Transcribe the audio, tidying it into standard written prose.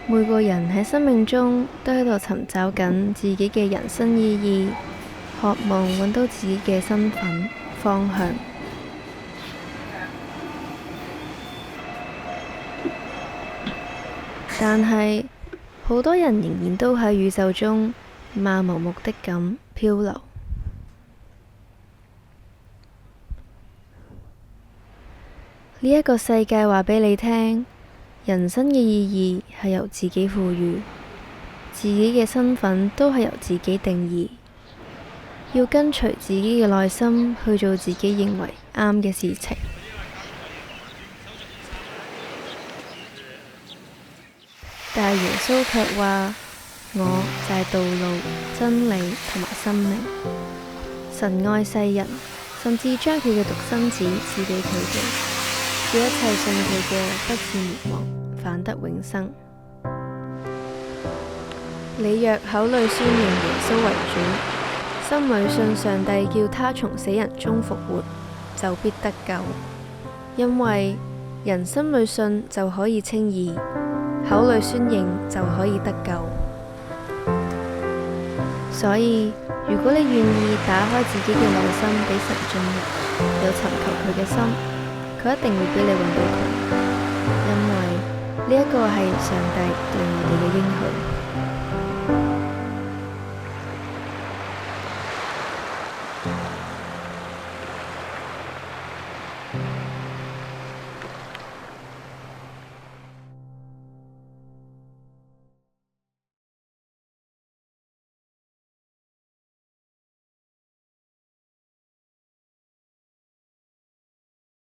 每個人喺生命中都喺度尋找緊自己嘅人生意義，渴望揾到自己嘅身份方向。但係好多人仍然都喺宇宙中漫無目的咁漂流。呢一個世界話俾你聽，人生嘅意義係由自己賦予，自己嘅身份都係由自己定義，要跟隨自己嘅內心去做自己認為啱嘅事情。但係耶穌卻話：我就係道路、真理同埋生命。神愛世人，甚至將佢嘅獨生子賜俾佢哋，叫一切信佢嘅不至滅亡，反得永生。你若口裏宣認耶穌為主，心裏信上帝叫他從死人中復活，就必得救。因為人心裏信就可以稱義，口裏宣認就可以得救。所以如果你願意打開自己嘅內心俾神進入，有尋求佢嘅心，佢一定會俾你揾到佢，因為呢一個係上帝對我哋嘅應許。